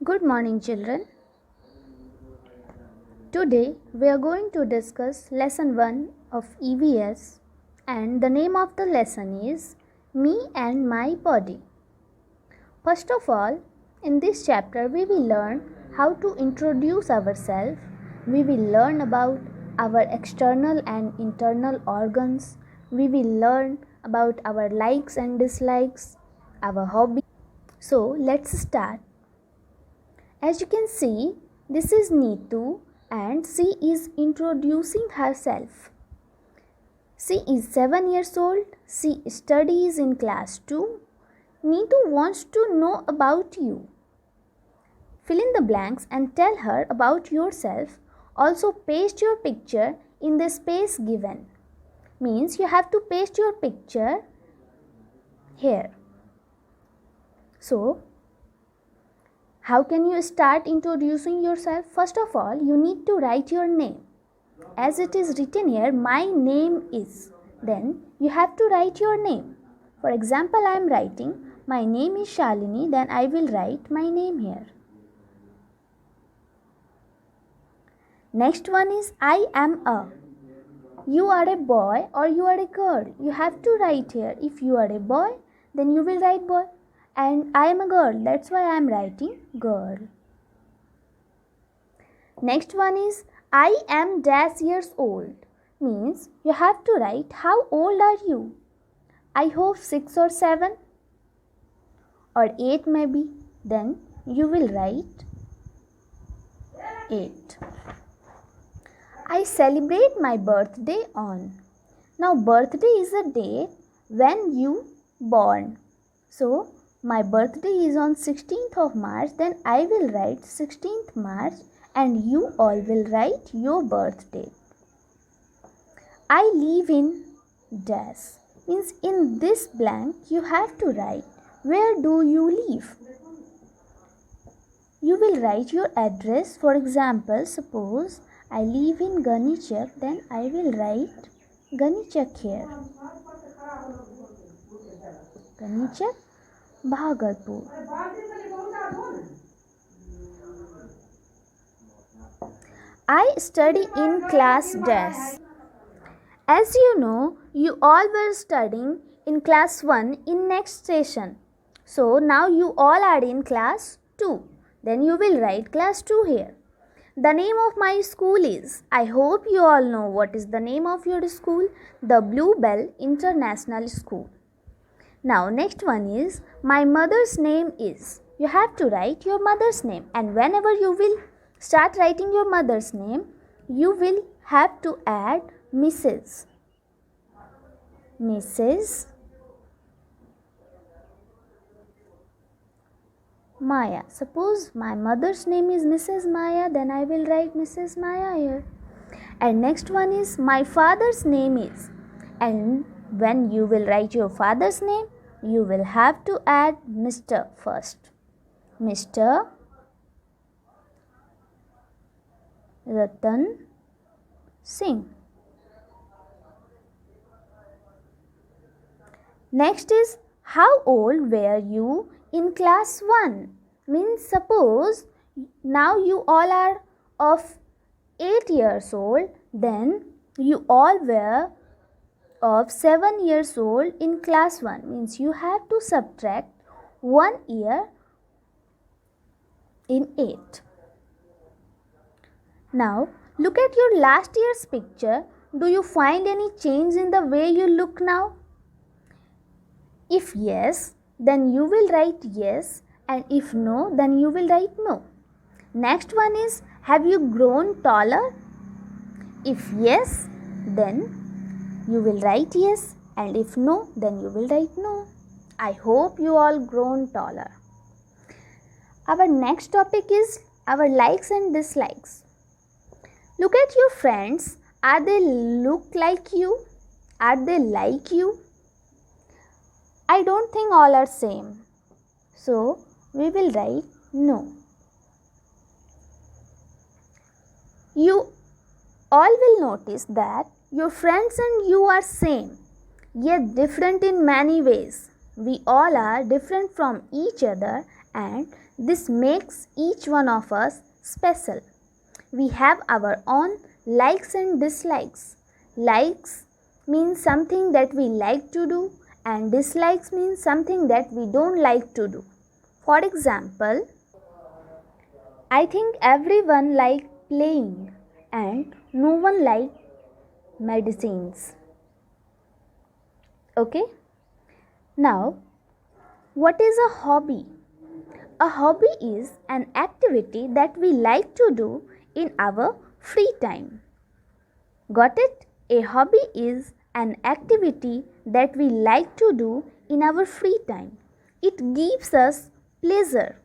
Good morning, children. Today we are going to discuss lesson 1 of EVS, and the name of the lesson is Me and My Body. First of all, in this chapter we will learn how to introduce ourselves. We will learn about our external and internal organs. We will learn about our likes and dislikes, our hobbies. So, let's start. As you can see, this is Neetu and she is introducing herself. She is 7 years old. She studies in class 2. Neetu wants to know about you. Fill in the blanks and tell her about yourself. Also paste your picture in the space given. Means you have to paste your picture here. So, how can you start introducing yourself? First of all, you need to write your name. As it is written here, my name is. Then you have to write your name. For example, I am writing, my name is Shalini, then I will write my name here. Next one is I am a. You are a boy or you are a girl. You have to write here. If you are a boy, then you will write boy. And I am a girl, that's why I am writing girl. Next one is I am dash years old. Means you have to write how old are you. I hope 6 or 7 or 8 maybe. Then you will write 8. I celebrate my birthday on. Now birthday is a date when you born. So my birthday is on 16th of March, then I will write 16th March and you all will write your birthday. I live in dash. Means in this blank you have to write where do you live. You will write your address. For example, suppose I live in Ganichak, then I will write Ganichak here. Ganichak, Bhagalpur. I study in class dash. As you know, you all were studying in class 1 in next session. So now you all are in class 2. Then you will write class 2 here. The name of my school is, I hope you all know what is the name of your school, the Bluebell International School. Now next one is, my mother's name is. You have to write your mother's name, and whenever you will start writing your mother's name, you will have to add Mrs. Maya. Suppose my mother's name is Mrs. Maya, then I will write Mrs. Maya here. And next one is, my father's name is. And when you will write your father's name, you will have to add Mr. first. Mr. Ratan Singh. Next is, how old were you in class 1? Means suppose now you all are of 8 years old, then you all were of 7 years old in class 1. Means you have to subtract 1 year in 8. Now look at your last year's picture. Do you find any change in the way you look now? If yes, then you will write yes, and if no, then you will write no. Next one is, have you grown taller? If yes, then you will write yes, and if no, then you will write no. I hope you all grown taller. Our next topic is our likes and dislikes. Look at your friends. Are they look like you? Are they like you? I don't think all are same. So we will write no. You all will notice that your friends and you are same, yet different in many ways. We all are different from each other, and This makes each one of us special. We have our own likes and dislikes. Likes means something that we like to do, and dislikes means something that we don't like to do. For example, I think everyone likes playing and no one likes medicines. Okay? Now, what is a hobby? A hobby is an activity that we like to do in our free time. Got it? A hobby is an activity that we like to do in our free time. It gives us pleasure.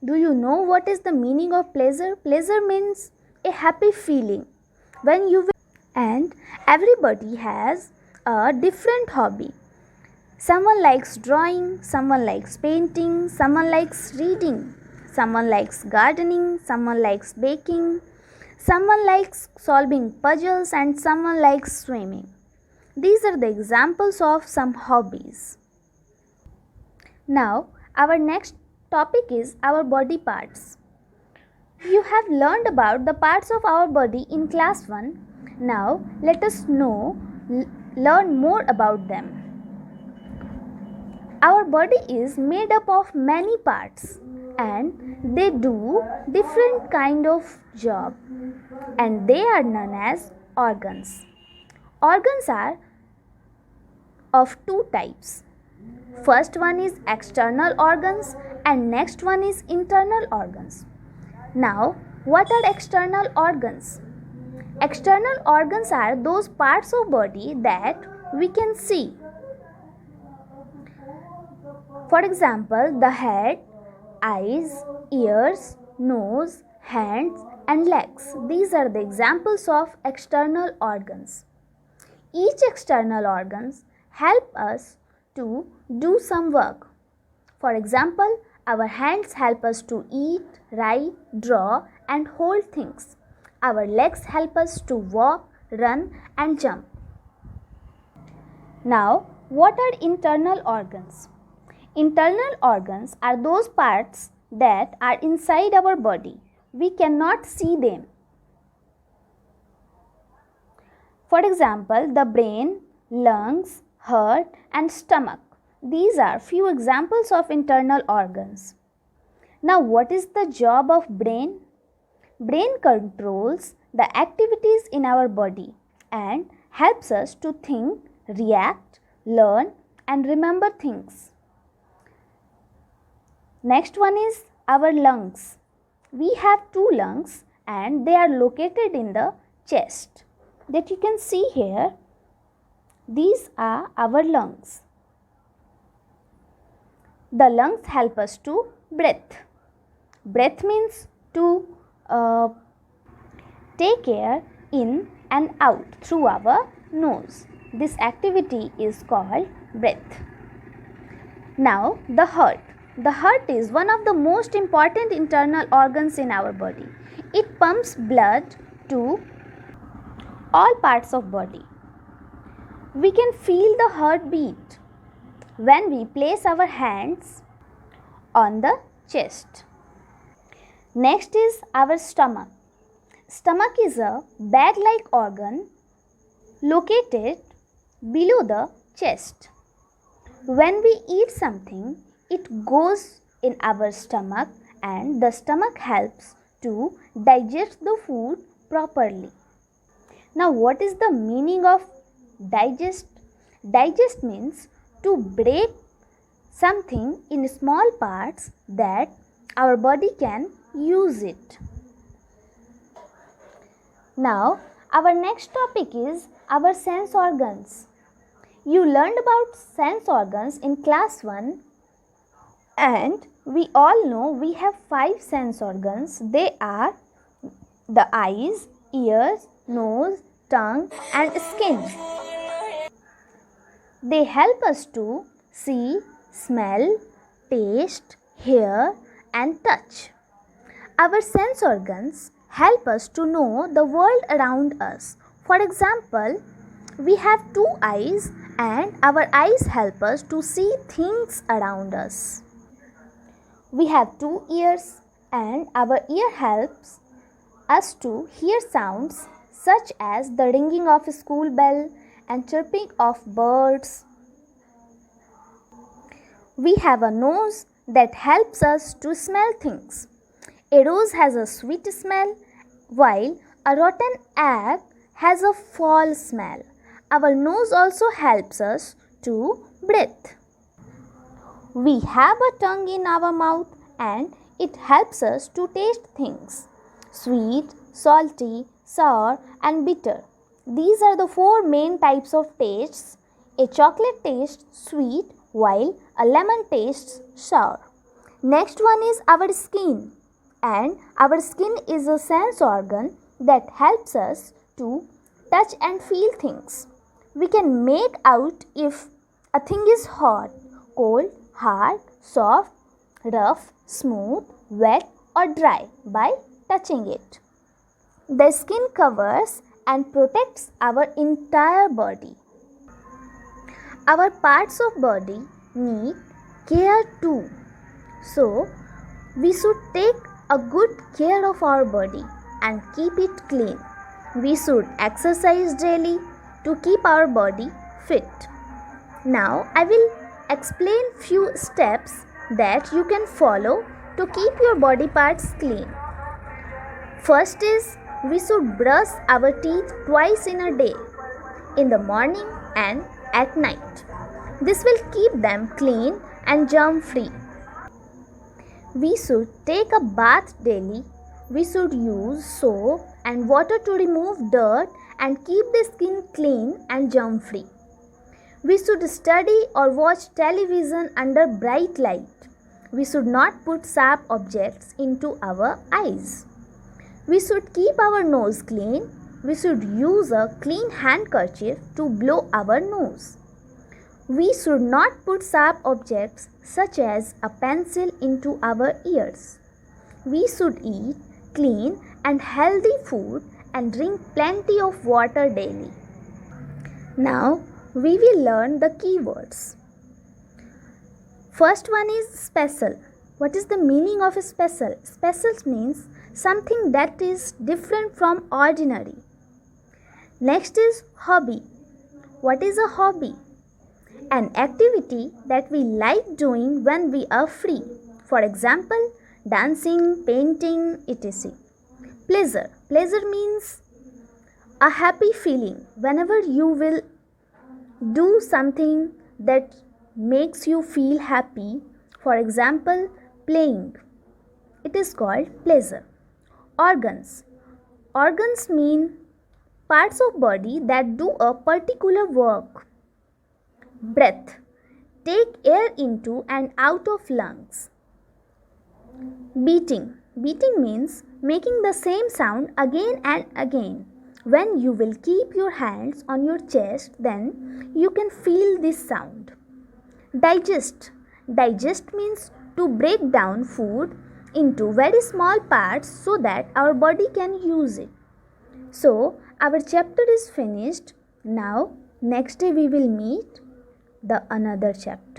Do you know what is the meaning of pleasure? Pleasure means a happy feeling. And everybody has a different hobby. Someone likes drawing, someone likes painting, someone likes reading, someone likes gardening, someone likes baking, someone likes solving puzzles, and someone likes swimming. These are the examples of some hobbies. Now, our next topic is our body parts. You have learned about the parts of our body in class 1. Now, let us learn more about them. Our body is made up of many parts and they do different kind of job, and they are known as organs. Organs are of two types. First one is external organs and next one is internal organs. Now, what are external organs? External organs are those parts of body that we can see. For example, the head, eyes, ears, nose, hands and legs. These are the examples of external organs. Each external organs help us to do some work. For example, our hands help us to eat, write, draw and hold things. Our legs help us to walk, run and jump. Now, what are internal organs? Internal organs are those parts that are inside our body. We cannot see them. For example, the brain, lungs, heart and stomach. These are few examples of internal organs. Now, what is the job of brain? Brain controls the activities in our body and helps us to think, react, learn and remember things. Next one is our lungs. We have two lungs and they are located in the chest. That you can see here. These are our lungs. The lungs help us to breathe. Breath means to take air in and out through our nose. This activity is called breath. Now, the heart. The heart is one of the most important internal organs in our body. It pumps blood to all parts of body. We can feel the heartbeat when we place our hands on the chest. Next is our stomach. Stomach is a bag-like organ located below the chest. When we eat something, it goes in our stomach and the stomach helps to digest the food properly. Now, what is the meaning of digest? Digest means to break something in small parts that our body can use it. Now, our next topic is our sense organs. You learned about sense organs in class 1. And we all know we have 5 sense organs. They are the eyes, ears, nose, tongue and skin. They help us to see, smell, taste, hear and touch. Our sense organs help us to know the world around us. For example, we have 2 eyes and our eyes help us to see things around us. We have 2 ears, and our ear helps us to hear sounds such as the ringing of a school bell and chirping of birds. We have a nose that helps us to smell things. A rose has a sweet smell, while a rotten egg has a foul smell. Our nose also helps us to breathe. We have a tongue in our mouth, and it helps us to taste things: sweet, salty, sour, and bitter. These are the 4 main types of tastes. A chocolate tastes sweet, while a lemon tastes sour. Next one is our skin, and our skin is a sense organ that helps us to touch and feel things. We can make out if a thing is hot, cold, hard, soft, rough, smooth, wet, or dry by touching it. The skin covers and protects our entire body. Our parts of body need care too. So, we should take a good care of our body and keep it clean. We should exercise daily to keep our body fit. Now, I will explain few steps that you can follow to keep your body parts clean. First is, we should brush our teeth twice in a day, in the morning and at night. This will keep them clean and germ free. We should take a bath daily. We should use soap and water to remove dirt and keep the skin clean and germ free. We should study or watch television under bright light. We should not put sharp objects into our eyes. We should keep our nose clean. We should use a clean handkerchief to blow our nose. We should not put sharp objects such as a pencil into our ears. We should eat clean and healthy food and drink plenty of water daily. Now, we will learn the keywords. First one is special. What is the meaning of a special? Special means something that is different from ordinary. Next is hobby. What is a hobby? An activity that we like doing when we are free. For example, dancing, painting, etc. Pleasure. Pleasure means a happy feeling whenever you will do something that makes you feel happy. For example, playing. It is called pleasure. Organs. Organs mean parts of body that do a particular work. Breath. Take air into and out of lungs. Beating. Beating means making the same sound again and again. When you will keep your hands on your chest, then you can feel this sound. Digest. Digest means to break down food into very small parts so that our body can use it. So, our chapter is finished. Now, next day we will meet the another chapter.